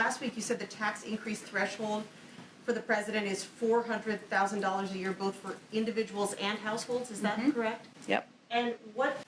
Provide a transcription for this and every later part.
last week you said the tax increase threshold for the president is $400,000 a year, both for individuals and households. Is that correct? Yep. And what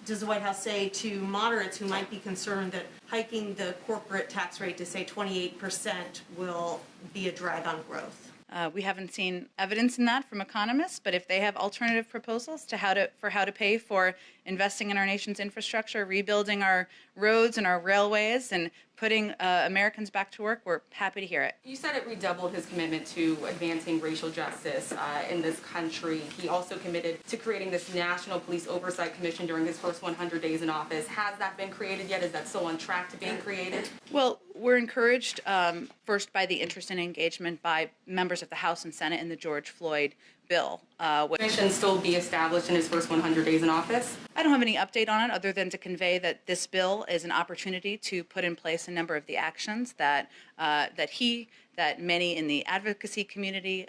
does the White House say to moderates who might be concerned that hiking the corporate tax rate to, say, 28% will be a drag on growth? We haven't seen evidence in that from economists, but if they have alternative proposals to how to pay for investing in our nation's infrastructure, rebuilding our roads and our railways, and putting Americans back to work, we're happy to hear it. You said it redoubled his commitment to advancing racial justice in this country. He also committed to creating this National Police Oversight Commission during his first 100 days in office. Has that been created yet? Is that still on track to being created? Well, we're encouraged first by the interest and engagement by members of the House and Senate in the George Floyd bill. Commission still be established in his first 100 days in office? I don't have any update on it other than to convey that this bill is an opportunity to put in place a number of the actions that that many in the advocacy community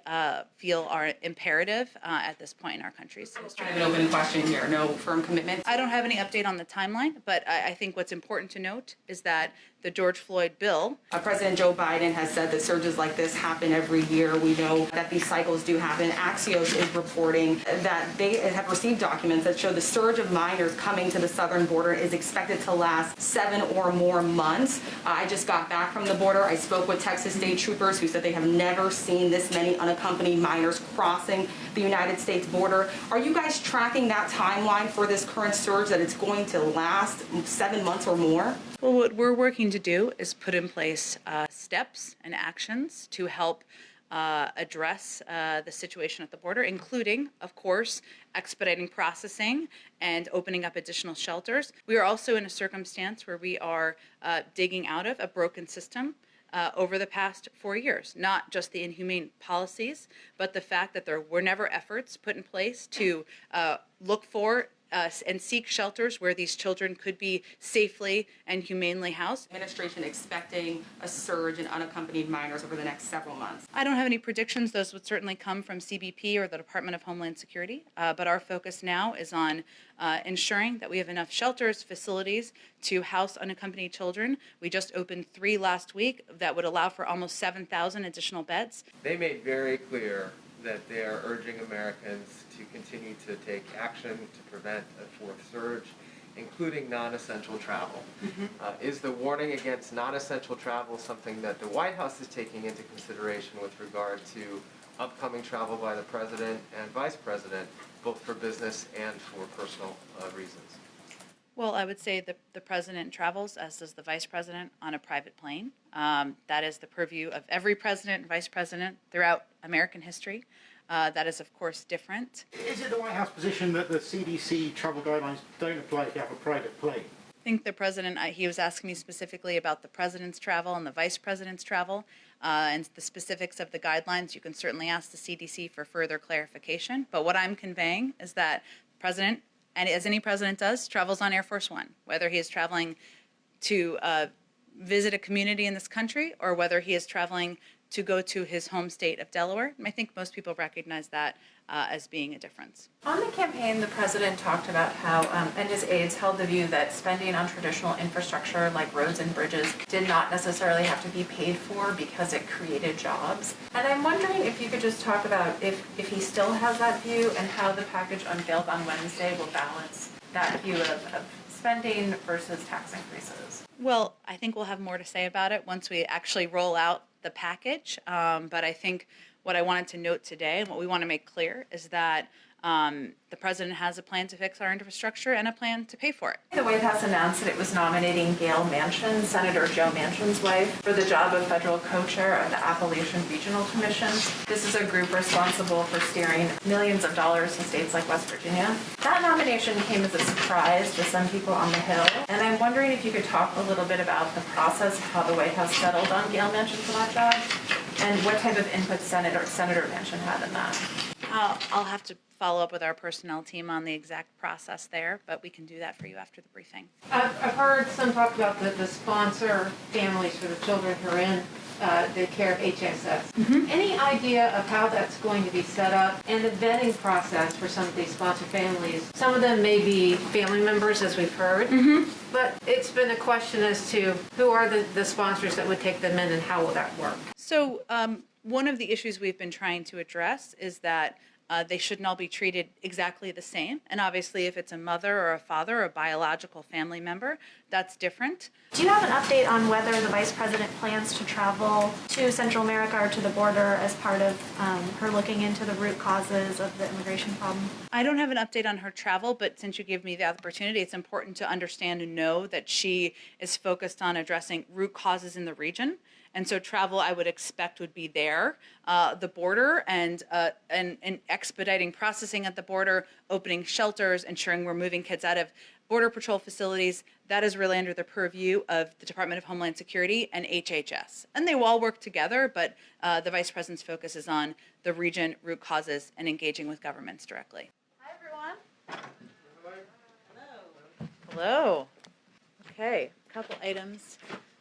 feel are imperative at this point in our country's history. I have an open question here. No firm commitment? I don't have any update on the timeline, but I think what's important to note is that the George Floyd bill. President Joe Biden has said that surges like this happen every year. We know that these cycles do happen. Axios is reporting that they have received documents that show the surge of minors coming to the southern border is expected to last 7 or more months. I just got back from the border. I spoke with Texas state troopers who said they have never seen this many unaccompanied minors crossing the United States border. Are you guys tracking that timeline for this current surge, that it's going to last 7 months or more? Well, what we're working to do is put in place steps and actions to help address the situation at the border, including, of course, expediting processing and opening up additional shelters. We are also in a circumstance where we are digging out of a broken system over the past 4 years, not just the inhumane policies, but the fact that there were never efforts put in place to look for and seek shelters where these children could be safely and humanely housed. Administration expecting a surge in unaccompanied minors over the next several months? I don't have any predictions. Those would certainly come from CBP or the Department of Homeland Security, but our focus now is on ensuring that we have enough shelters, facilities to house unaccompanied children. We just opened 3 last week that would allow for almost 7,000 additional beds. They made very clear that they are urging Americans to continue to take action to prevent a fourth surge, including non-essential travel. Is the warning against non-essential travel something that the White House is taking into consideration with regard to upcoming travel by the President and Vice President, both for business and for personal reasons? Well, I would say the President travels, as does the Vice President, on a private plane. That is the purview of every President and Vice President throughout American history. That is, of course, different. Is it the White House position that the CDC travel guidelines don't apply if you have a private plane? I think the President, he was asking me specifically about the President's travel and the Vice President's travel, and the specifics of the guidelines. You can certainly ask the CDC for further clarification. But what I'm conveying is that the President, and as any president does, travels on Air Force One, whether he is traveling to visit a community in this country or whether he is traveling to go to his home state of Delaware. I think most people recognize that as being a difference. On the campaign, the president talked about how, and his aides held the view that spending on traditional infrastructure like roads and bridges did not necessarily have to be paid for because it created jobs. And I'm wondering if you could just talk about if he still has that view and how the package unveiled on Wednesday will balance that view of spending versus tax increases. Well, I think we'll have more to say about it once we actually roll out the package. But I think what I wanted to note today and what we want to make clear is that the president has a plan to fix our infrastructure and a plan to pay for it. The White House announced that it was nominating Gail Manchin, Senator Joe Manchin's wife, for the job of federal co-chair of the Appalachian Regional Commission. This is a group responsible for steering millions of dollars to states like West Virginia. That nomination came as a surprise to some people on the Hill, and I'm wondering if you could talk a little bit about the process of how the White House settled on Gail Manchin for that job, and what type of input Senator Manchin had in that. I'll have to follow up with our personnel team on the exact process there, but we can do that for you after the briefing. I've heard some talk about the sponsor families for the children who are in the care of HSS. Any idea of how that's going to be set up and the vetting process for some of these sponsor families? Some of them may be family members, as we've heard, but it's been a question as to who are the sponsors that would take them in and how will that work? So one of the issues we've been trying to address is that they shouldn't all be treated exactly the same. And obviously, if it's a mother or a father or a biological family member, that's different. Do you have an update on whether the Vice President plans to travel to Central America or to the border as part of her looking into the root causes of the immigration problem? I don't have an update on her travel, but since you give me the opportunity, it's important to understand and know that she is focused on addressing root causes in the region. And so travel, I would expect, would be there, the border, and expediting processing at the border, opening shelters, ensuring we're moving kids out of Border Patrol facilities. That is really under the purview of the Department of Homeland Security and HHS. And they will all work together, but the Vice President's focus is on the region, root causes, and engaging with governments directly. Hi, everyone. Hello. Okay, a couple items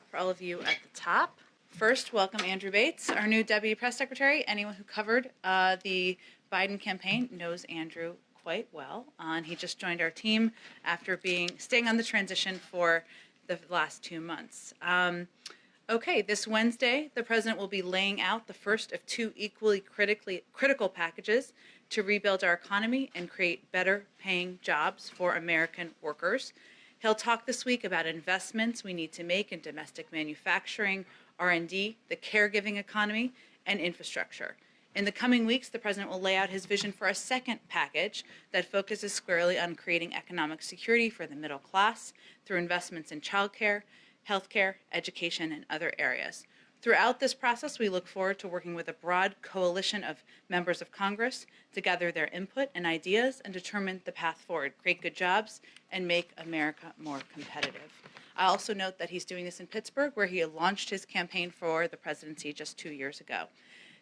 for all of you at the top. First, welcome Andrew Bates, our new Deputy Press Secretary. Anyone who covered the Biden campaign knows Andrew quite well. And he just joined our team after staying on the transition for the last 2 months. Okay, this Wednesday, the President will be laying out the first of two equally critical packages to rebuild our economy and create better paying jobs for American workers. He'll talk this week about investments we need to make in domestic manufacturing, R&D, the caregiving economy, and infrastructure. In the coming weeks, the President will lay out his vision for a second package that focuses squarely on creating economic security for the middle class through investments in childcare, healthcare, education, and other areas. Throughout this process, we look forward to working with a broad coalition of members of Congress to gather their input and ideas and determine the path forward, create good jobs, and make America more competitive. I also note that he's doing this in Pittsburgh, where he launched his campaign for the presidency just 2 years ago.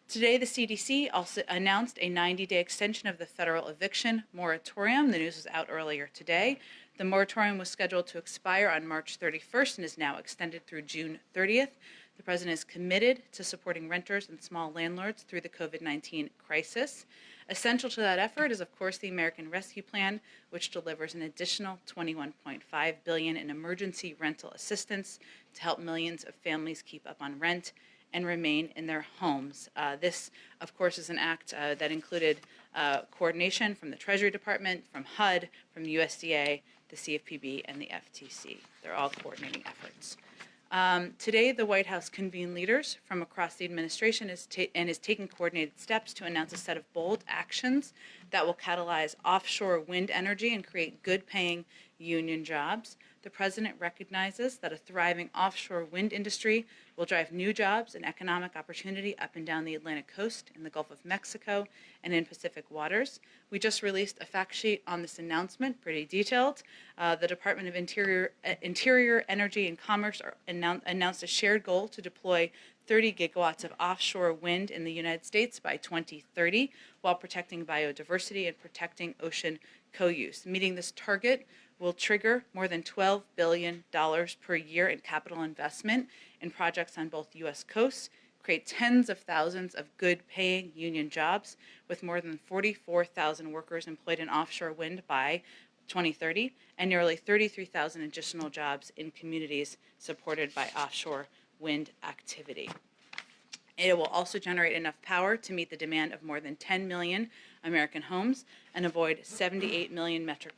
Today, the CDC also announced a 90-day extension of the federal eviction moratorium. The news was out earlier today. The moratorium was scheduled to expire on March 31st and is now extended through June 30th. The President is committed to supporting renters and small landlords through the COVID-19 crisis. Essential to that effort is, of course, the American Rescue Plan, which delivers an additional $21.5 billion in emergency rental assistance to help millions of families keep up on rent and remain in their homes. This, of course, is an act that included coordination from the Treasury Department, from HUD, from the USDA, the CFPB, and the FTC. They're all coordinating efforts. Today, the White House convened leaders from across the administration and is taking coordinated steps to announce a set of bold actions that will catalyze offshore wind energy and create good-paying union jobs. The President recognizes that a thriving offshore wind industry will drive new jobs and economic opportunity up and down the Atlantic coast, in the Gulf of Mexico, and in Pacific waters. We just released a fact sheet on this announcement, pretty detailed. The Department of Interior, Energy, and Commerce announced a shared goal to deploy 30 gigawatts of offshore wind in the United States by 2030, while protecting biodiversity and protecting ocean co-use. Meeting this target will trigger more than $12 billion per year in capital investment in projects on both U.S. coasts, create tens of thousands of good-paying union jobs, with more than 44,000 workers employed in offshore wind by 2030, and nearly 33,000 additional jobs in communities supported by offshore wind activity. It will also generate enough power to meet the demand of more than 10 million American homes and avoid 78 million metric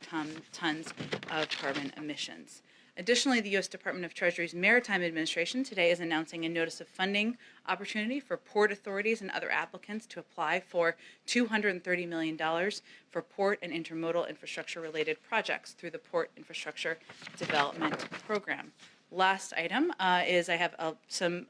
tons of carbon emissions. Additionally, the U.S. Department of Treasury's Maritime Administration today is announcing a notice of funding opportunity for port authorities and other applicants to apply for $230 million for port and intermodal infrastructure-related projects through the Port Infrastructure Development Program. Last item is I have an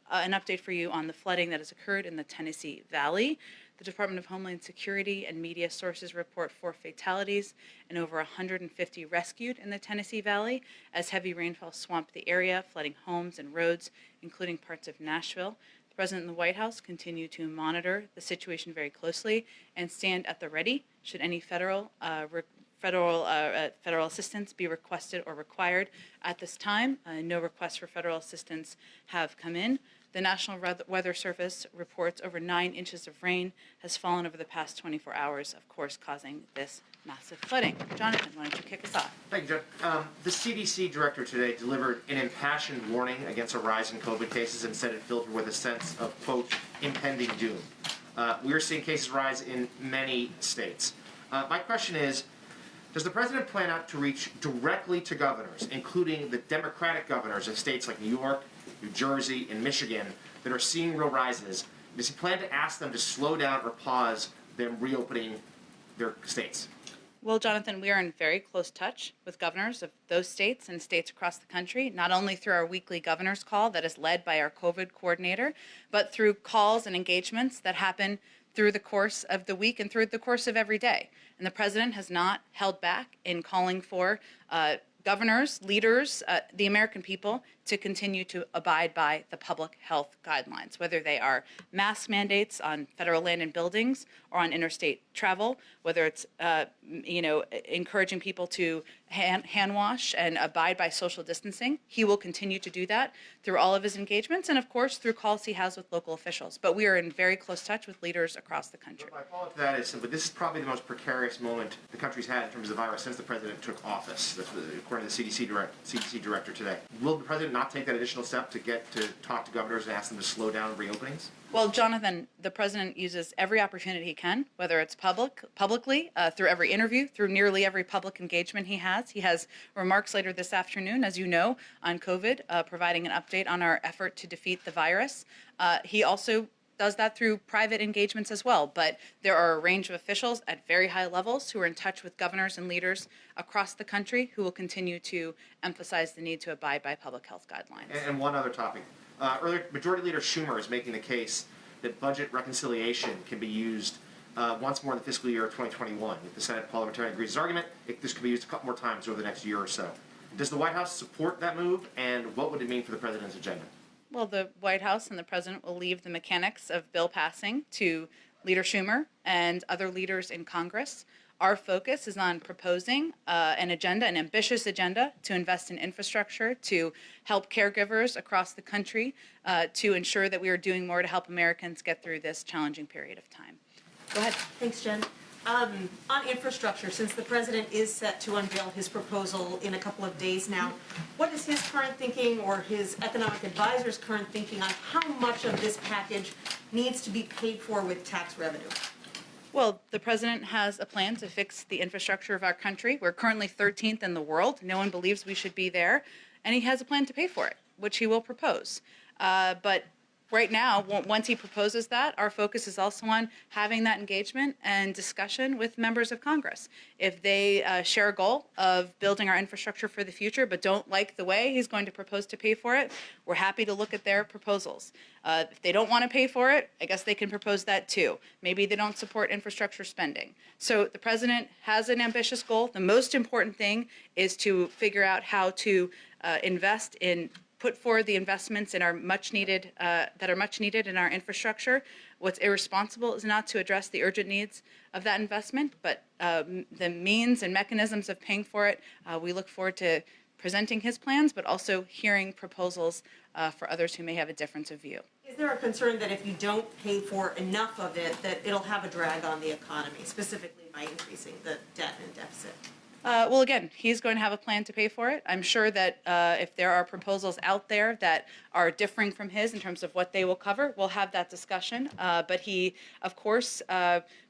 update for you on the flooding that has occurred in the Tennessee Valley. The Department of Homeland Security and media sources report 4 fatalities and over 150 rescued in the Tennessee Valley as heavy rainfall swamped the area, flooding homes and roads, including parts of Nashville. The President and the White House continue to monitor the situation very closely and stand at the ready should any federal assistance be requested or required. At this time, no requests for federal assistance have come in. The National Weather Service reports over 9 inches of rain has fallen over the past 24 hours, of course, causing this massive flooding. Jonathan, why don't you kick us off? Thank you, Jen. The CDC director today delivered an impassioned warning against a rise in COVID cases and said it filled her with a sense of, quote, impending doom. We are seeing cases rise in many states. My question is, does the president plan out to reach directly to governors, including the Democratic governors of states like New York, New Jersey, and Michigan that are seeing real rises? Does he plan to ask them to slow down or pause them reopening their states? Well, Jonathan, we are in very close touch with governors of those states and states across the country, not only through our weekly governor's call that is led by our COVID coordinator, but through calls and engagements that happen through the course of the week and through the course of every day. And the president has not held back in calling for governors, leaders, the American people to continue to abide by the public health guidelines, whether they are mask mandates on federal land and buildings or on interstate travel, whether it's encouraging people to hand wash and abide by social distancing. He will continue to do that through all of his engagements and, of course, through calls he has with local officials. But we are in very close touch with leaders across the country. My follow-up to that is simply, this is probably the most precarious moment the country's had in terms of the virus since the president took office, according to the CDC director today. Will the president not take that additional step to get to talk to governors and ask them to slow down reopenings? Well, Jonathan, the president uses every opportunity he can, whether it's publicly, through every interview, through nearly every public engagement he has. He has remarks later this afternoon, as you know, on COVID, providing an update on our effort to defeat the virus. He also does that through private engagements as well. But there are a range of officials at very high levels who are in touch with governors and leaders across the country who will continue to emphasize the need to abide by public health guidelines. And one other topic. Earlier, Majority Leader Schumer is making the case that budget reconciliation can be used once more in the fiscal year of 2021. If the Senate parliamentarian agrees with his argument, this could be used a couple more times over the next year or so. Does the White House support that move, and what would it mean for the president's agenda? Well, the White House and the president will leave the mechanics of bill passing to Leader Schumer and other leaders in Congress. Our focus is on proposing an ambitious agenda to invest in infrastructure, to help caregivers across the country, to ensure that we are doing more to help Americans get through this challenging period of time. Go ahead. Thanks, Jen. On infrastructure, since the president is set to unveil his proposal in a couple of days now, what is his current thinking or his economic advisor's current thinking on how much of this package needs to be paid for with tax revenue? Well, the president has a plan to fix the infrastructure of our country. We're currently 13th in the world. No one believes we should be there. And he has a plan to pay for it, which he will propose. But right now, once he proposes that, our focus is also on having that engagement and discussion with members of Congress. If they share a goal of building our infrastructure for the future but don't like the way he's going to propose to pay for it, we're happy to look at their proposals. If they don't want to pay for it, I guess they can propose that too. Maybe they don't support infrastructure spending. So the president has an ambitious goal. The most important thing is to figure out how to put forward the investments that are much needed in our infrastructure. What's irresponsible is not to address the urgent needs of that investment, but the means and mechanisms of paying for it. We look forward to presenting his plans, but also hearing proposals for others who may have a difference of view. Is there a concern that if you don't pay for enough of it, that it'll have a drag on the economy, specifically by increasing the debt and deficit? Well, again, he's going to have a plan to pay for it. I'm sure that if there are proposals out there that are differing from his in terms of what they will cover, we'll have that discussion. But he, of course,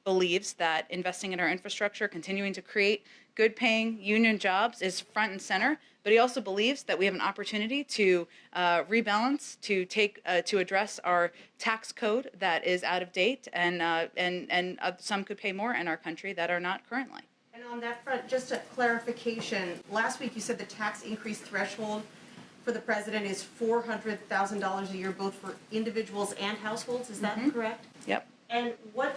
believes that investing in our infrastructure, continuing to create good-paying union jobs is front and center. But he also believes that we have an opportunity to rebalance, to address our tax code that is out of date, and some could pay more in our country that are not currently. And on that front, just a clarification, last week you said the tax increase threshold for the president is $400,000 a year, both for individuals and households, is that correct? Yep. And what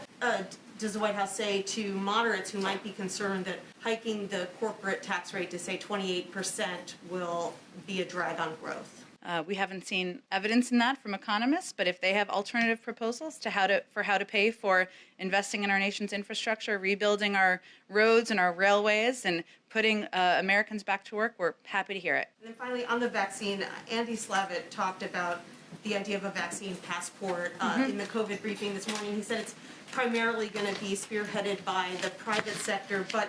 does the White House say to moderates who might be concerned that hiking the corporate tax rate to, say, 28% will be a drag on growth? We haven't seen evidence in that from economists, but if they have alternative proposals to how to pay for investing in our nation's infrastructure, rebuilding our roads and our railways, and putting Americans back to work, we're happy to hear it. And then finally, on the vaccine, Andy Slavitt talked about the idea of a vaccine passport. In the COVID briefing this morning, he said it's primarily going to be spearheaded by the private sector, but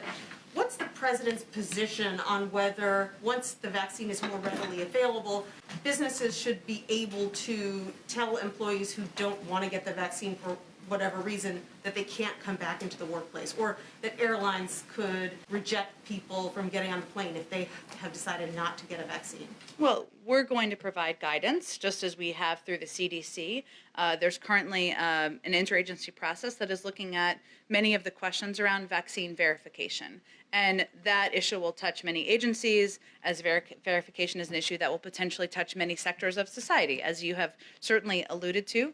what's the president's position on whether, once the vaccine is more readily available, businesses should be able to tell employees who don't want to get the vaccine for whatever reason that they can't come back into the workplace, or that airlines could reject people from getting on the plane if they have decided not to get a vaccine? Well, we're going to provide guidance, just as we have through the CDC. There's currently an interagency process that is looking at many of the questions around vaccine verification. And that issue will touch many agencies, as verification is an issue that will potentially touch many sectors of society, as you have certainly alluded to.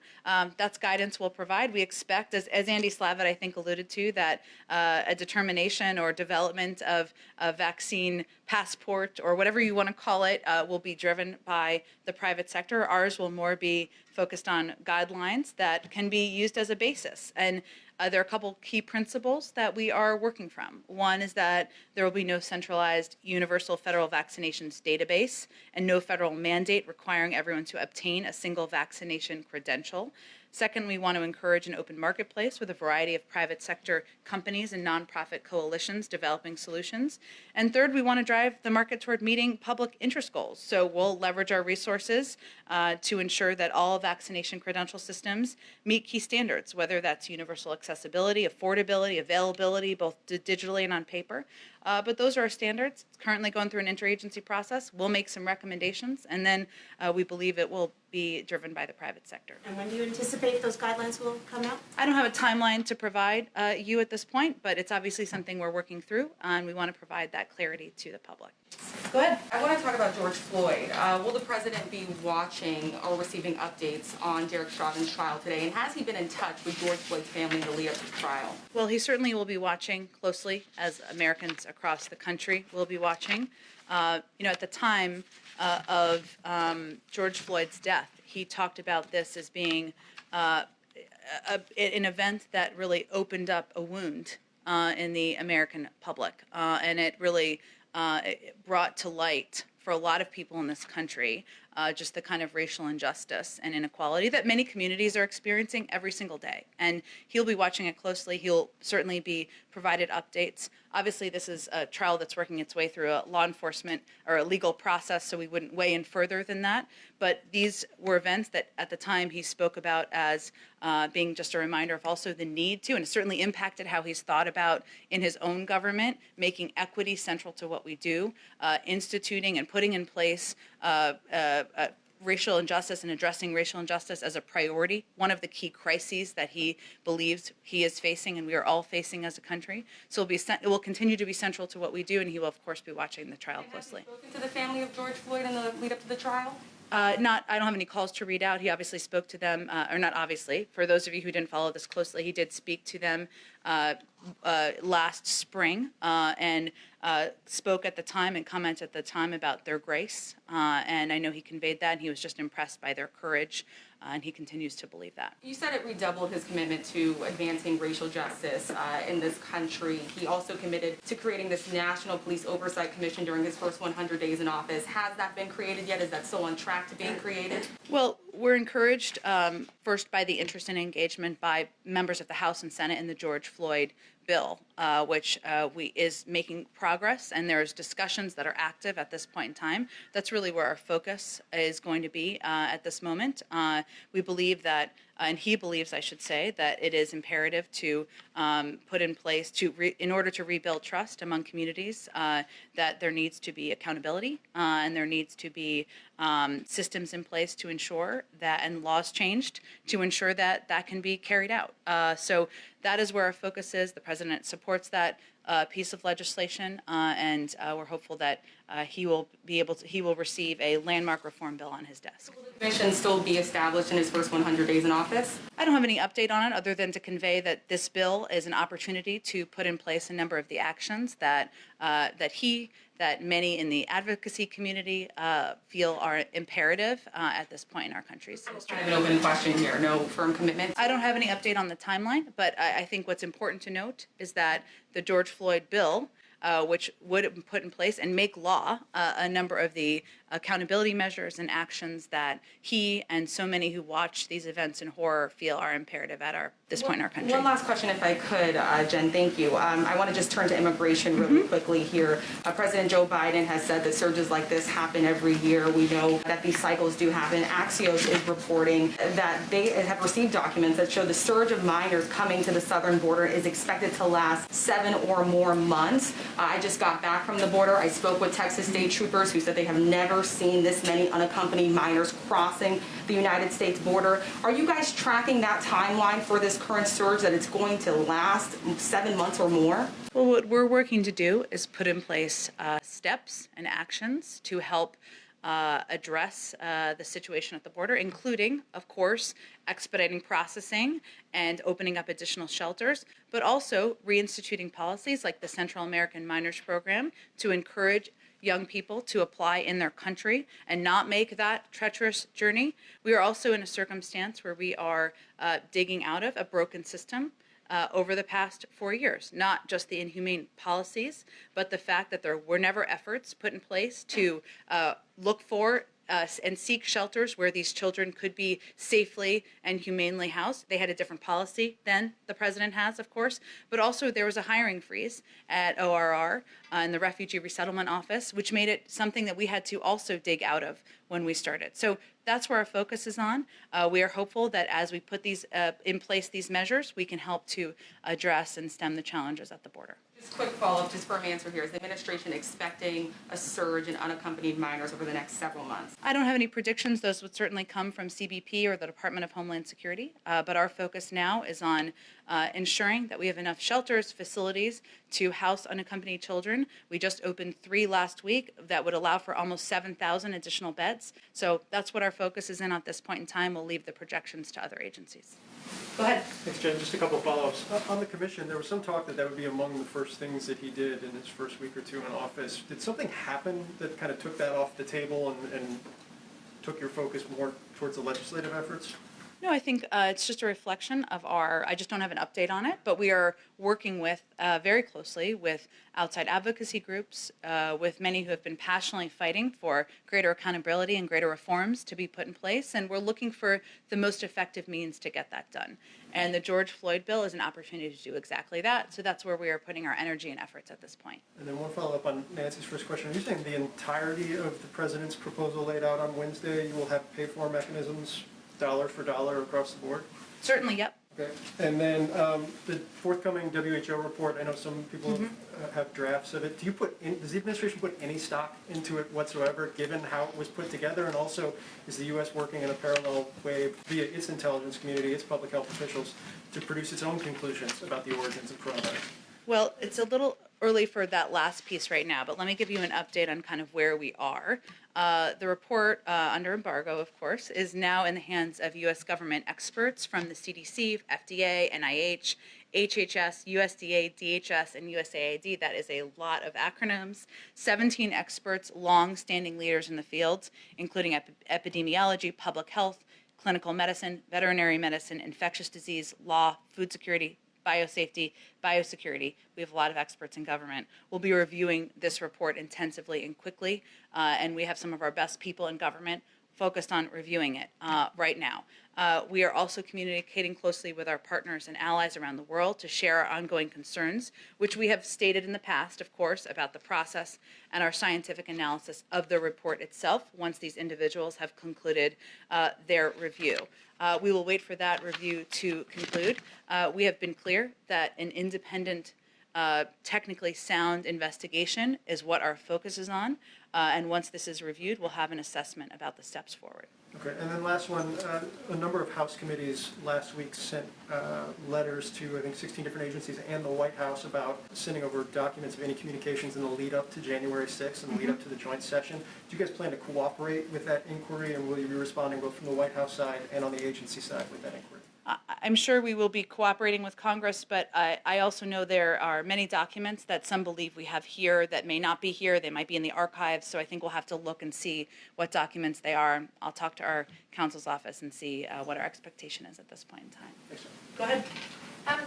That's guidance we'll provide. We expect, as Andy Slavitt, I think, alluded to, that a determination or development of a vaccine passport, or whatever you want to call it, will be driven by the private sector. Ours will more be focused on guidelines that can be used as a basis. And there are a couple key principles that we are working from. One is that there will be no centralized universal federal vaccinations database and no federal mandate requiring everyone to obtain a single vaccination credential. Second, we want to encourage an open marketplace with a variety of private sector companies and nonprofit coalitions developing solutions. And third, we want to drive the market toward meeting public interest goals. So we'll leverage our resources to ensure that all vaccination credential systems meet key standards, whether that's universal accessibility, affordability, availability, both digitally and on paper. But those are our standards. It's currently going through an interagency process. We'll make some recommendations, and then we believe it will be driven by the private sector. And when do you anticipate those guidelines will come out? I don't have a timeline to provide you at this point, but it's obviously something we're working through, and we want to provide that clarity to the public. Go ahead. I want to talk about George Floyd. Will the president be watching or receiving updates on Derek Strauben's trial today? And has he been in touch with George Floyd's family in the lead up to the trial? Well, he certainly will be watching closely, as Americans across the country will be watching. At the time of George Floyd's death, he talked about this as being an event that really opened up a wound in the American public, and it really it brought to light for a lot of people in this country just the kind of racial injustice and inequality that many communities are experiencing every single day. And he'll be watching it closely. He'll certainly be provided updates. Obviously, this is a trial that's working its way through a law enforcement or a legal process, so we wouldn't weigh in further than that. But these were events that at the time he spoke about as being just a reminder of also the need to, and it certainly impacted how he's thought about in his own government, making equity central to what we do, instituting and putting in place racial injustice and addressing racial injustice as a priority, one of the key crises that he believes he is facing and we are all facing as a country. So it will continue to be central to what we do, and he will, of course, be watching the trial closely. Have you spoken to the family of George Floyd in the lead up to the trial? I don't have any calls to read out. He obviously spoke to them, or not obviously. For those of you who didn't follow this closely, he did speak to them last spring and spoke at the time and commented at the time about their grace. And I know he conveyed that, and he was just impressed by their courage, and he continues to believe that. You said it redoubled his commitment to advancing racial justice in this country. He also committed to creating this National Police Oversight Commission during his first 100 days in office. Has that been created yet? Is that still on track to being created? Well, we're encouraged first by the interest and engagement by members of the House and Senate in the George Floyd bill, which is making progress, and there's discussions that are active at this point in time. That's really where our focus is going to be at this moment. We believe that, and he believes, I should say, that it is imperative to put in place in order to rebuild trust among communities, that there needs to be accountability and there needs to be systems in place to ensure that, and laws changed to ensure that that can be carried out. So that is where our focus is. The president supports that piece of legislation, and we're hopeful that he will receive a landmark reform bill on his desk. Will the commission still be established in his first 100 days in office? I don't have any update on it other than to convey that this bill is an opportunity to put in place a number of the actions that many in the advocacy community feel are imperative at this point in our country's history. I have an open question here. No firm commitment? I don't have any update on the timeline, but I think what's important to note is that the George Floyd bill which would put in place and make law a number of the accountability measures and actions that he and so many who watch these events in horror feel are imperative at this point in our country. One last question, if I could, Jen, thank you. I want to just turn to immigration really quickly here. President Joe Biden has said that surges like this happen every year. We know that these cycles do happen. Axios is reporting that they have received documents that show the surge of minors coming to the southern border is expected to last 7 or more months. I just got back from the border. I spoke with Texas state troopers who said they have never seen this many unaccompanied minors crossing the United States border. Are you guys tracking that timeline for this current surge, that it's going to last 7 months or more? Well, what we're working to do is put in place steps and actions to help address the situation at the border, including, of course, expediting processing and opening up additional shelters, but also reinstituting policies like the Central American Minors Program to encourage young people to apply in their country and not make that treacherous journey. We are also in a circumstance where we are digging out of a broken system over the past 4 years, not just the inhumane policies, but the fact that there were never efforts put in place to look for and seek shelters where these children could be safely and humanely housed. They had a different policy than the president has, of course, but also there was a hiring freeze at ORR in the Refugee Resettlement Office, which made it something that we had to also dig out of when we started. So that's where our focus is on. We are hopeful that as we put these in place, these measures, we can help to address and stem the challenges at the border. Just quick follow-up, just for an answer here. Is the administration expecting a surge in unaccompanied minors over the next several months? I don't have any predictions. Those would certainly come from CBP or the Department of Homeland Security. But our focus now is on ensuring that we have enough shelters, facilities to house unaccompanied children. We just opened 3 last week that would allow for almost 7,000 additional beds. So that's what our focus is in at this point in time. We'll leave the projections to other agencies. Go ahead. Thanks, Jen. Just a couple of follow-ups. On the commission, there was some talk that would be among the first things that he did in his first week or two in office. Did something happen that kind of took that off the table and took your focus more towards the legislative efforts? No, I think it's just a reflection of I just don't have an update on it, but we are working with very closely with outside advocacy groups, with many who have been passionately fighting for greater accountability and greater reforms to be put in place, and we're looking for the most effective means to get that done. And the George Floyd bill is an opportunity to do exactly that, so that's where we are putting our energy and efforts at this point. And then one follow-up on Nancy's first question. Are you saying the entirety of the president's proposal laid out on Wednesday, you will have pay-for mechanisms dollar for dollar across the board? Certainly, yep. Okay. And then the forthcoming WHO report, I know some people have drafts of it. Does the administration put any stock into it whatsoever, given how it was put together? And also, is the U.S. working in a parallel way via its intelligence community, its public health officials, to produce its own conclusions about the origins of coronavirus? Well, it's a little early for that last piece right now, but let me give you an update on kind of where we are. The report, under embargo, of course, is now in the hands of U.S. government experts from the CDC, FDA, NIH, HHS, USDA, DHS, and USAID. That is a lot of acronyms. 17 experts, long-standing leaders in the fields, including epidemiology, public health, clinical medicine, veterinary medicine, infectious disease, law, food security, biosafety, biosecurity. We have a lot of experts in government. We'll be reviewing this report intensively and quickly, and we have some of our best people in government focused on reviewing it right now. We are also communicating closely with our partners and allies around the world to share our ongoing concerns, which we have stated in the past, of course, about the process and our scientific analysis of the report itself once these individuals have concluded their review. We will wait for that review to conclude. We have been clear that an independent, technically sound investigation is what our focus is on. And once this is reviewed, we'll have an assessment about the steps forward. Okay, and then last one, a number of House committees last week sent letters to, I think, 16 different agencies and the White House about sending over documents of any communications in the lead up to January 6th and the lead up to the joint session. Do you guys plan to cooperate with that inquiry, and will you be responding both from the White House side and on the agency side with that inquiry? I'm sure we will be cooperating with Congress, but I also know there are many documents that some believe we have here that may not be here. They might be in the archives, so I think we'll have to look and see what documents they are. I'll talk to our counsel's office and see what our expectation is at this point in time. Thanks, sir. Go ahead.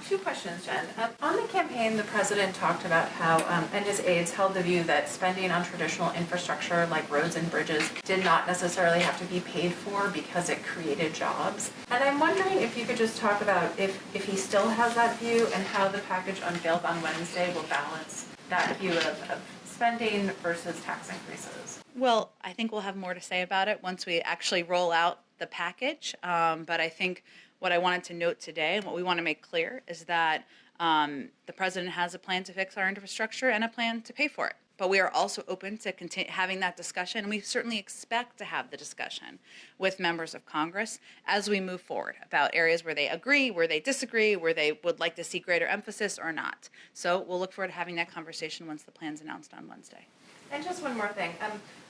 Two questions, Jen. On the campaign, the president talked about how, and his aides held the view that spending on traditional infrastructure like roads and bridges did not necessarily have to be paid for because it created jobs. And I'm wondering if you could just talk about if he still has that view and how the package unveiled on Wednesday will balance that view of spending versus tax increases. Well, I think we'll have more to say about it once we actually roll out the package. But I think what I wanted to note today and what we want to make clear is that the president has a plan to fix our infrastructure and a plan to pay for it. But we are also open to having that discussion, and we certainly expect to have the discussion with members of Congress as we move forward about areas where they agree, where they disagree, where they would like to see greater emphasis or not. So we'll look forward to having that conversation once the plan's announced on Wednesday. And just one more thing.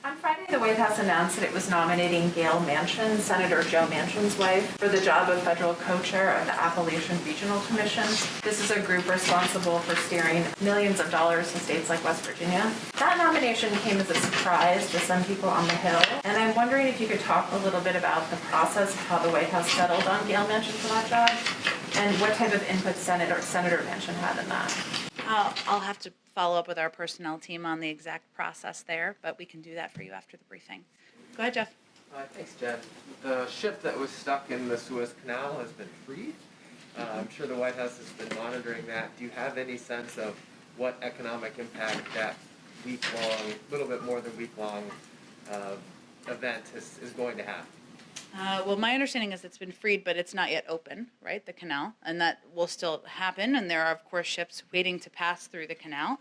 On Friday, the White House announced that it was nominating Gail Manchin, Senator Joe Manchin's wife, for the job of federal co-chair of the Appalachian Regional Commission. This is a group responsible for steering millions of dollars to states like West Virginia. That nomination came as a surprise to some people on the Hill, and I'm wondering if you could talk a little bit about the process of how the White House settled on Gail Manchin for that job, and what type of input Senator Manchin had in that. I'll have to follow up with our personnel team on the exact process there, but we can do that for you after the briefing. Go ahead, Jeff. Thanks, Jen. The ship that was stuck in the Suez Canal has been freed. I'm sure the White House has been monitoring that. Do you have any sense of what economic impact that week-long, little bit more than week-long event is going to have? Well, my understanding is it's been freed, but it's not yet open, right, the canal, and that will still happen, and there are, of course, ships waiting to pass through the canal.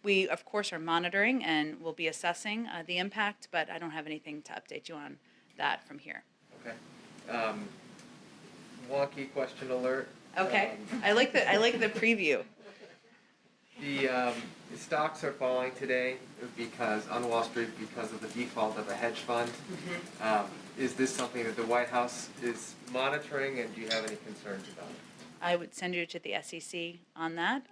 We, of course, are monitoring and will be assessing the impact, but I don't have anything to update you on that from here. Okay. Wonky question alert. Okay. I like the preview. The stocks are falling today because on Wall Street because of the default of a hedge fund. Is this something that the White House is monitoring, and do you have any concerns about it? I would send you to the SEC on that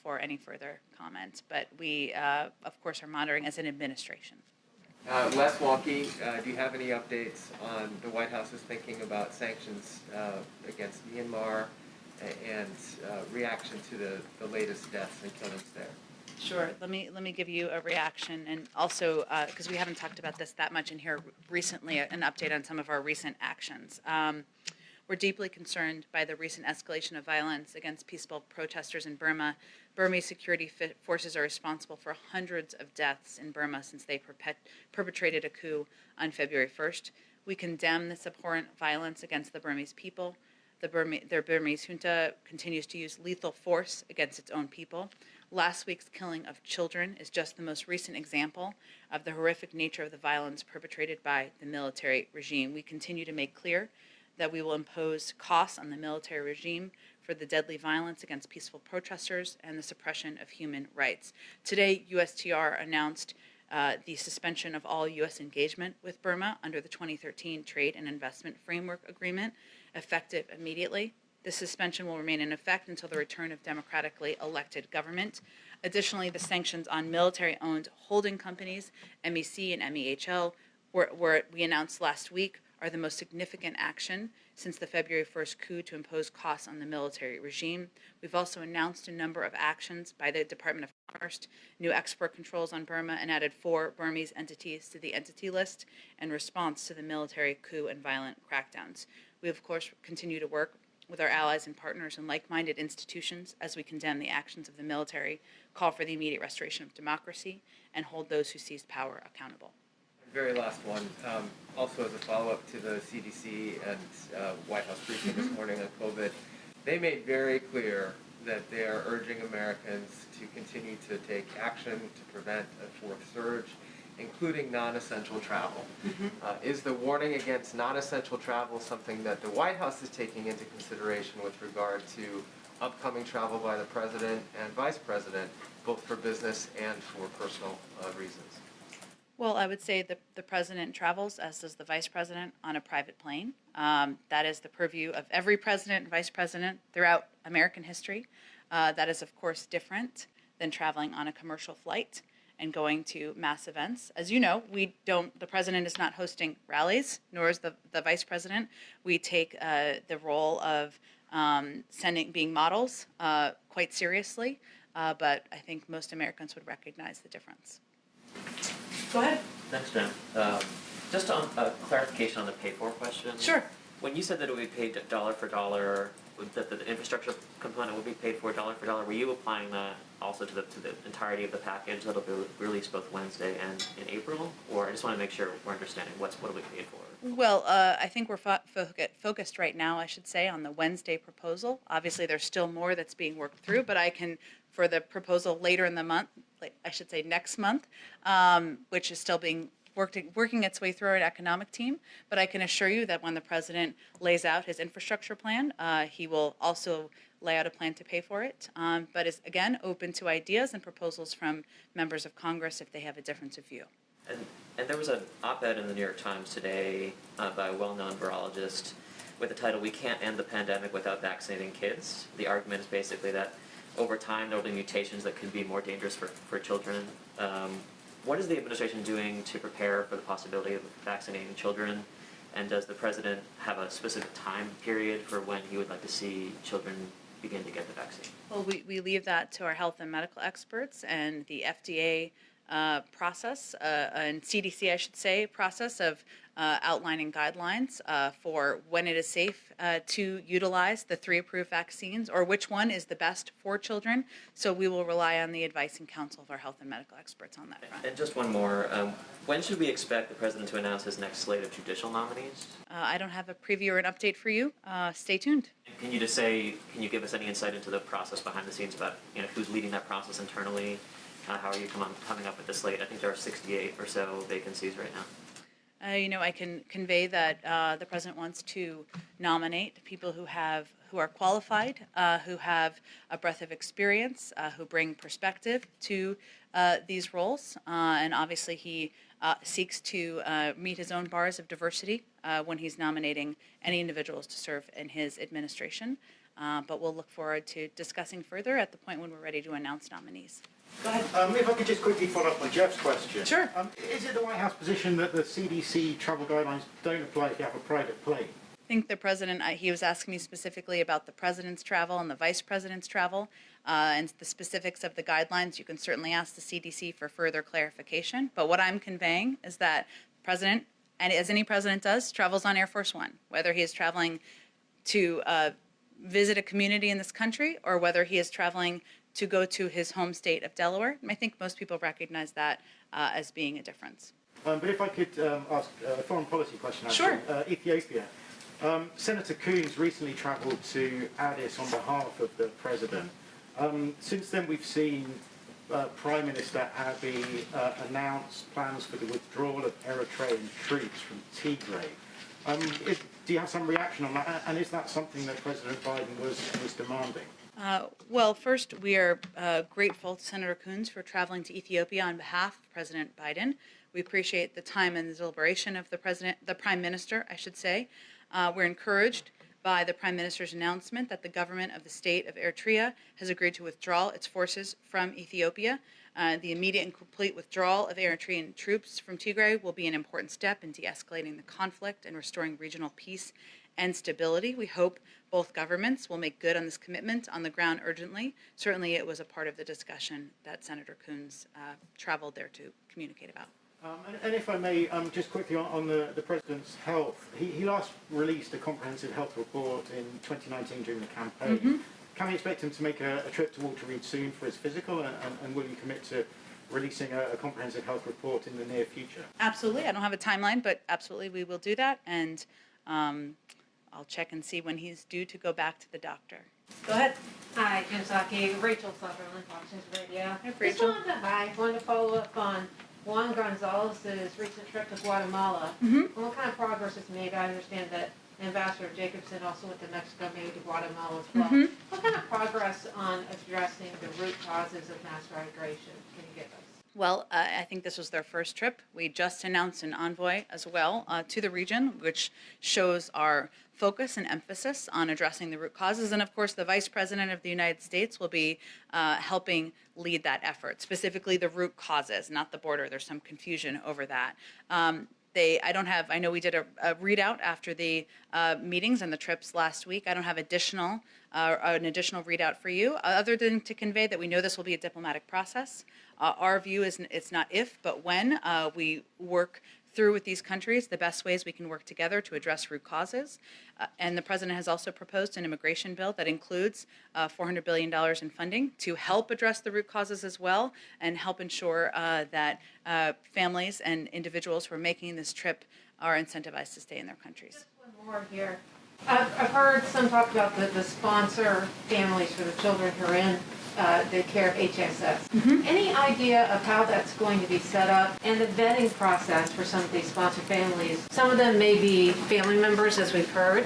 for any further comments, but we, of course, are monitoring as an administration. Less wonky, do you have any updates on the White House's thinking about sanctions against Myanmar and reaction to the latest deaths and killings there? Sure. Let me give you a reaction, and also because we haven't talked about this that much in here recently, an update on some of our recent actions. We're deeply concerned by the recent escalation of violence against peaceful protesters in Burma. Burmese security forces are responsible for hundreds of deaths in Burma since they perpetrated a coup on February 1st. We condemn this abhorrent violence against the Burmese people. Their Burmese junta continues to use lethal force against its own people. Last week's killing of children is just the most recent example of the horrific nature of the violence perpetrated by the military regime. We continue to make clear that we will impose costs on the military regime for the deadly violence against peaceful protesters and the suppression of human rights. Today, USTR announced the suspension of all U.S. engagement with Burma under the 2013 Trade and Investment Framework Agreement, effective immediately. The suspension will remain in effect until the return of democratically elected government. Additionally, the sanctions on military-owned holding companies, MEC and MEHL, were we announced last week, are the most significant action since the February 1st coup to impose costs on the military regime. We've also announced a number of actions by the Department of Commerce, new export controls on Burma, and added 4 Burmese entities to the entity list in response to the military coup and violent crackdowns. We, of course, continue to work with our allies and partners and like-minded institutions as we condemn the actions of the military, call for the immediate restoration of democracy, and hold those who seized power accountable. Very last one, also as a follow-up to the CDC and White House briefing this morning on COVID, they made very clear that they are urging Americans to continue to take action to prevent a fourth surge, including non-essential travel. Is the warning against non-essential travel something that the White House is taking into consideration with regard to upcoming travel by the President and Vice President, both for business and for personal reasons? Well, I would say the president travels, as does the vice president, on a private plane. That is the purview of every president and vice president throughout American history. That is, of course, different than traveling on a commercial flight and going to mass events. As you know, the president is not hosting rallies, nor is the vice president. We take the role of being models quite seriously, but I think most Americans would recognize the difference. Go ahead. Thanks, Jen. Just on clarification on the pay for question. Sure. When you said that it would be paid dollar for dollar, that the infrastructure component would be paid for dollar, were you applying that also to the entirety of the package that'll be released both Wednesday and in April? Or I just want to make sure we're understanding what will be paid for. Well, I think we're focused right now, I should say, on the Wednesday proposal. Obviously, there's still more that's being worked through, but I can, for the proposal later in the month, I should say next month, which is still being working its way through our economic team, but I can assure you that when the president lays out his infrastructure plan, he will also lay out a plan to pay for it, but is, again, open to ideas and proposals from members of Congress if they have a difference of view. And there was an op-ed in the New York Times today by a well-known virologist with the title, "We Can't End the Pandemic Without Vaccinating Kids." The argument is basically that over time there will be mutations that could be more dangerous for children. What is the administration doing to prepare for the possibility of vaccinating children? And does the president have a specific time period for when he would like to see children begin to get the vaccine? Well, we leave that to our health and medical experts and the FDA process, and CDC, I should say, process of outlining guidelines for when it is safe to utilize the 3 approved vaccines, or which one is the best for children. So we will rely on the advice and counsel of our health and medical experts on that front. And just one more, when should we expect the president to announce his next slate of judicial nominees? I don't have a preview or an update for you. Stay tuned. Can you just say, can you give us any insight into the process behind the scenes about who's leading that process internally? How are you coming up with the slate? I think there are 68 or so vacancies right now. I can convey that the president wants to nominate people who are qualified, who have a breadth of experience, who bring perspective to these roles, and obviously he seeks to meet his own bars of diversity when he's nominating any individuals to serve in his administration. But we'll look forward to discussing further at the point when we're ready to announce nominees. Go ahead. If I could just quickly follow up on Jeff's question. Sure. Is it the White House position that the CDC travel guidelines don't apply if you have a private plane? I think the president, he was asking me specifically about the president's travel and the vice president's travel and the specifics of the guidelines. You can certainly ask the CDC for further clarification. But what I'm conveying is that the president, and as any president does, travels on Air Force One, whether he is traveling to visit a community in this country or whether he is traveling to go to his home state of Delaware. And I think most people recognize that as being a difference. But if I could ask a foreign policy question, actually. Sure. Ethiopia. Senator Coons recently travelled to Addis on behalf of the president. Since then, we've seen Prime Minister Abiy announce plans for the withdrawal of Eritrean troops from Tigray. Do you have some reaction on that? And is that something that President Biden was demanding? Well, first, we are grateful to Senator Coons for traveling to Ethiopia on behalf of President Biden. We appreciate the time and the deliberation of the Prime Minister, I should say. We're encouraged by the Prime Minister's announcement that the government of the state of Eritrea has agreed to withdraw its forces from Ethiopia. The immediate and complete withdrawal of Eritrean troops from Tigray will be an important step in de-escalating the conflict and restoring regional peace and stability. We hope both governments will make good on this commitment on the ground urgently. Certainly it was a part of the discussion that Senator Coons traveled there to communicate about. And if I may, just quickly on the President's health, he last released a comprehensive health report in 2019 during the campaign. Mm-hmm. Can we expect him to make a trip to Walter Reed soon for his physical, and will he commit to releasing a comprehensive health report in the near future? Absolutely. I don't have a timeline, but absolutely we will do that, and I'll check and see when he's due to go back to the doctor. Go ahead. Hi, Jen Psaki, Rachel Sutherland, Fox News Radio. Hi, Rachel. Wanted to follow up on Juan Gonzalez's recent trip to Guatemala. Mm-hmm. And what kind of progress is made? I understand that Ambassador Jacobson also went to Mexico, maybe to Guatemala as well. Mm-hmm. What kind of progress on addressing the root causes of mass migration can you give us? Well, I think this was their first trip. We just announced an envoy as well to the region, which shows our focus and emphasis on addressing the root causes. And of course, the Vice President of the United States will be helping lead that effort, specifically the root causes, not the border. There's some confusion over that. I know we did a readout after the meetings and the trips last week. I don't have an additional readout for you, other than to convey that we know this will be a diplomatic process. Our view is it's not if, but when we work through with these countries, the best ways we can work together to address root causes. And the president has also proposed an immigration bill that includes $400 billion in funding to help address the root causes as well and help ensure that families and individuals who are making this trip are incentivized to stay in their countries. Just one more here. I've heard some talk about the sponsor families for the children who are in the care of HSS. Any idea of how that's going to be set up and the vetting process for some of these sponsor families? Some of them may be family members, as we've heard,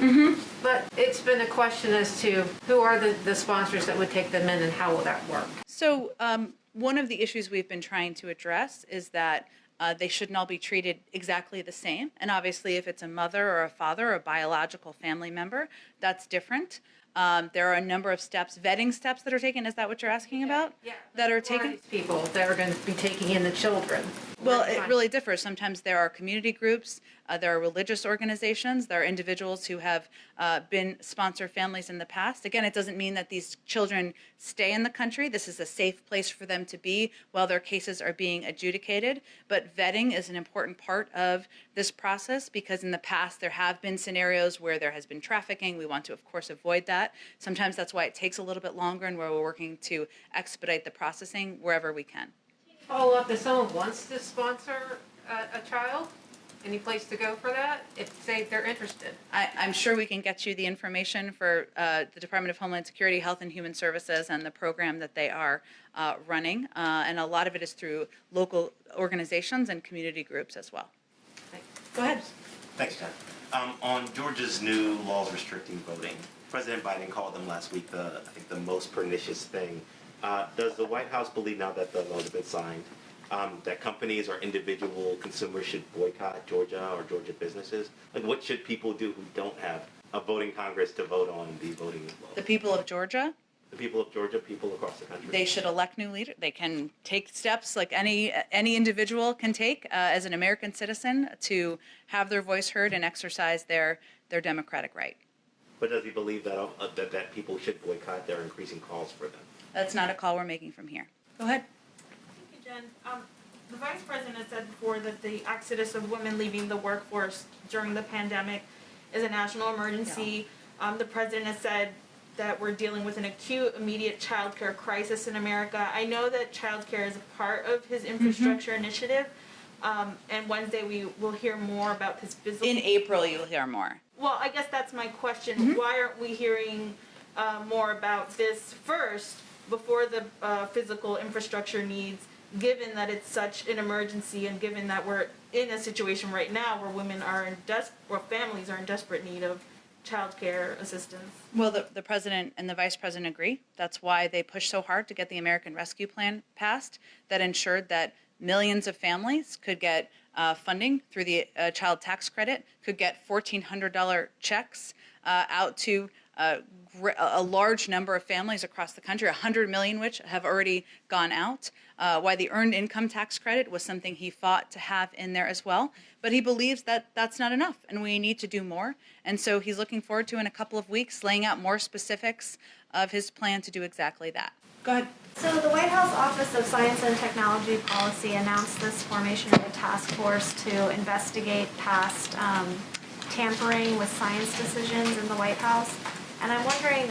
but it's been a question as to who are the sponsors that would take them in and how will that work? So one of the issues we've been trying to address is that they shouldn't all be treated exactly the same. And obviously, if it's a mother or a father or a biological family member, that's different. There are a number of steps, vetting steps that are taken. Is that what you're asking about? Yeah. That are Who taken? these people that are going to be taking in the children? Well, it really differs. Sometimes there are community groups, there are religious organizations, there are individuals who have been sponsor families in the past. Again, it doesn't mean that these children stay in the country. This is a safe place for them to be while their cases are being adjudicated. But vetting is an important part of this process because in the past there have been scenarios where there has been trafficking. We want to, of course, avoid that. Sometimes that's why it takes a little bit longer and where we're working to expedite the processing wherever we can. Follow up if someone wants to sponsor a child? Any place to go for that? If, say, they're interested? I'm sure we can get you the information for the Department of Homeland Security, Health and Human Services, and the program that they are running. And a lot of it is through local organizations and community groups as well. Go ahead. Thanks, Jen. On Georgia's new laws restricting voting, President Biden called them last week I think the most pernicious thing. Does the White House believe now that the laws have been signed that companies or individual consumers should boycott Georgia or Georgia businesses? Like, what should people do who don't have a voting Congress to vote on the voting laws? The people of Georgia, The people of Georgia, people across the country. they should elect new leaders. They can take steps like any individual can take as an American citizen to have their voice heard and exercise their democratic right. But does he believe that that people should boycott? There are increasing calls for them. That's not a call we're making from here. Go ahead. Thank you, Jen. The Vice President has said before that the exodus of women leaving the workforce during the pandemic is a national emergency. The President has said that we're dealing with an acute, immediate childcare crisis in America. I know that childcare is a part of his infrastructure initiative, and Wednesday we will hear more about his physical... In April, you'll hear more. Well, I guess that's my question. Why aren't we hearing more about this first before the physical infrastructure needs, given that it's such an emergency and given that we're in a situation right now where women are where families are in desperate need of child care assistance? Well, the president and the vice president agree. That's why they pushed so hard to get the American Rescue Plan passed that ensured that millions of families could get funding through the child tax credit, could get $1,400 checks out to a large number of families across the country, 100 million which have already gone out. Why the earned income tax credit was something he fought to have in there as well. But he believes that that's not enough and we need to do more. And so he's looking forward to, in a couple of weeks, laying out more specifics of his plan to do exactly that. Go ahead. So the White House Office of Science and Technology Policy announced this formation of a task force to investigate past tampering with science decisions in the White House. And I'm wondering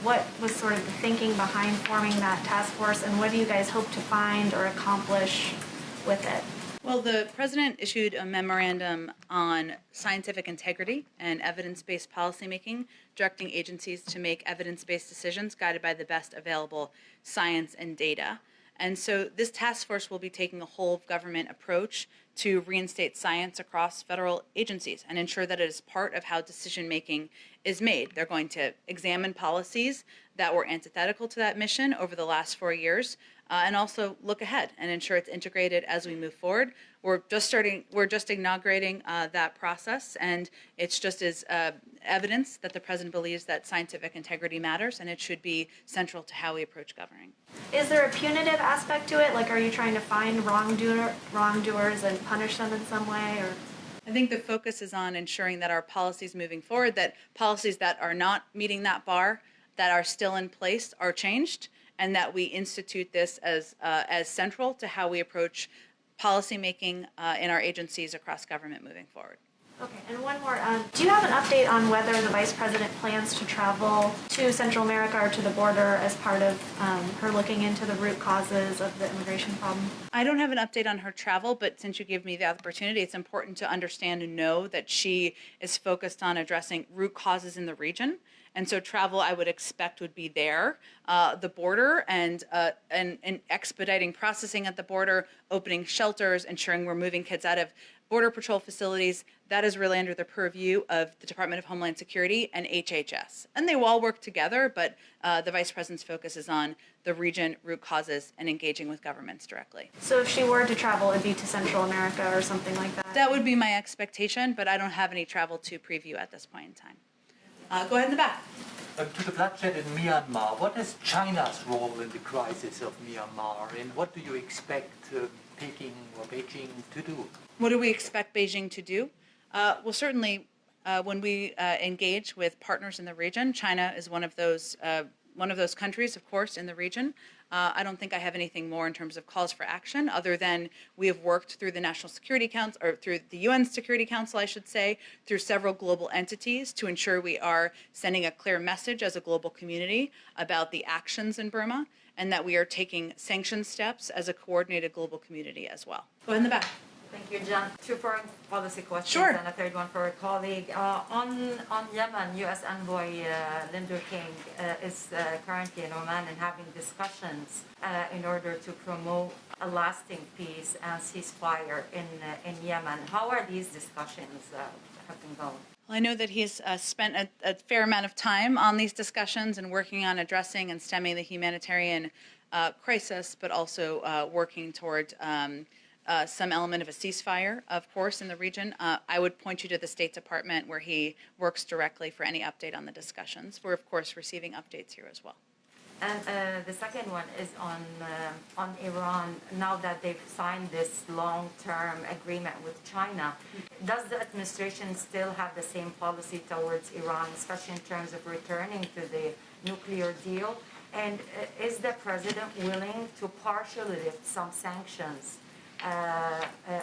what was sort of the thinking behind forming that task force, and what do you guys hope to find or accomplish with it? Well, the president issued a memorandum on scientific integrity and evidence-based policymaking, directing agencies to make evidence-based decisions guided by the best available science and data. And so this task force will be taking a whole of government approach to reinstate science across federal agencies and ensure that it is part of how decision-making is made. They're going to examine policies that were antithetical to that mission over the last 4 years, and also look ahead and ensure it's integrated as we move forward. We're just inaugurating that process, and it's just as evidence that the president believes that scientific integrity matters, and it should be central to how we approach governing. Is there a punitive aspect to it? Like, are you trying to find wrongdoers and punish them in some way, or? I think the focus is on ensuring that our policies moving forward, that policies that are not meeting that bar, that are still in place, are changed, and that we institute this as central to how we approach policymaking in our agencies across government moving forward. Okay, and one more. Do you have an update on whether the Vice President plans to travel to Central America or to the border as part of her looking into the root causes of the immigration problem? I don't have an update on her travel, but since you gave me the opportunity, it's important to understand and know that she is focused on addressing root causes in the region. And so travel, I would expect, would be there, the border, and expediting processing at the border, opening shelters, ensuring we're moving kids out of Border Patrol facilities. That is really under the purview of the Department of Homeland Security and HHS. And they will all work together, but the Vice President's focus is on the region, root causes, and engaging with governments directly. So if she were to travel, it would be to Central America or something like that? That would be my expectation, but I don't have any travel to preview at this point in time. Go ahead in the back. To the bloodshed in Myanmar, what is China's role in the crisis of Myanmar, and what do you expect Peking or Beijing to do? What do we expect Beijing to do? Well, certainly, when we engage with partners in the region, China is one of those countries, of course, in the region. I don't think I have anything more in terms of calls for action, other than we have worked through the National Security Council, or through the UN Security Council, I should say, through several global entities to ensure we are sending a clear message as a global community about the actions in Burma, and that we are taking sanction steps as a coordinated global community as well. Go ahead in the back. Thank you, Jen. Two foreign policy questions Sure. and a third one for a colleague. On Yemen, U.S. Envoy Linder King is currently in Oman and having discussions in order to promote a lasting peace and ceasefire in Yemen. How are these discussions have been going? Well, I know that he's spent a fair amount of time on these discussions and working on addressing and stemming the humanitarian crisis, but also working toward some element of a ceasefire, of course, in the region. I would point you to the State Department, where he works directly for any update on the discussions. We're, of course, receiving updates here as well. And the second one is on Iran. Now that they've signed this long-term agreement with China, does the administration still have the same policy towards Iran, especially in terms of returning to the nuclear deal? And is the president willing to partially lift some sanctions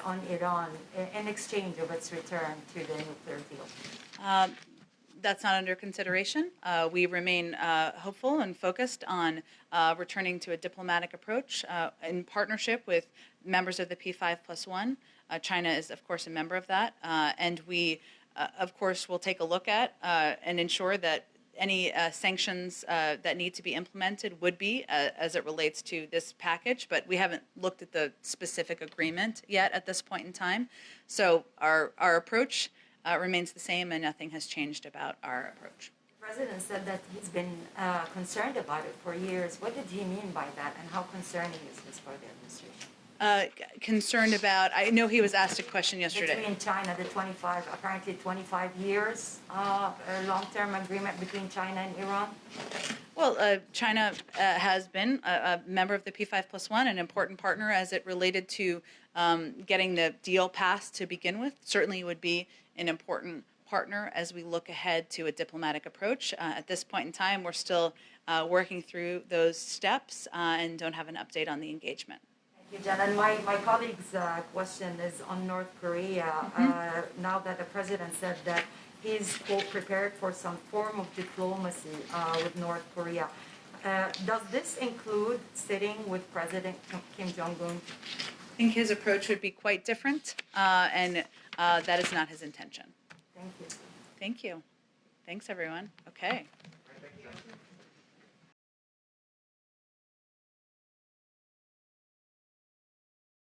on Iran in exchange of its return to the nuclear deal? That's not under consideration. We remain hopeful and focused on returning to a diplomatic approach in partnership with members of the P5+1. China is, of course, a member of that. And we, of course, will take a look at and ensure that any sanctions that need to be implemented would be as it relates to this package, but we haven't looked at the specific agreement yet at this point in time. So our approach remains the same, and nothing has changed about our approach. The president said that he's been concerned about it for years. What did he mean by that, and how concerning is this for the administration? Concerned about, I know he was asked a question yesterday. Between China, the 25 years long-term agreement between China and Iran? Well, China has been a member of the P5+1, an important partner as it related to getting the deal passed to begin with. Certainly would be an important partner as we look ahead to a diplomatic approach. At this point in time, we're still working through those steps and don't have an update on the engagement. Thank you, Jen. And my colleague's question is on North Korea. Now that the president said that he's, quote, prepared for some form of diplomacy with North Korea. Does this include sitting with President Kim Jong-un? I think his approach would be quite different, and that is not his intention. Thank you. Thank you. Thanks, everyone. Okay.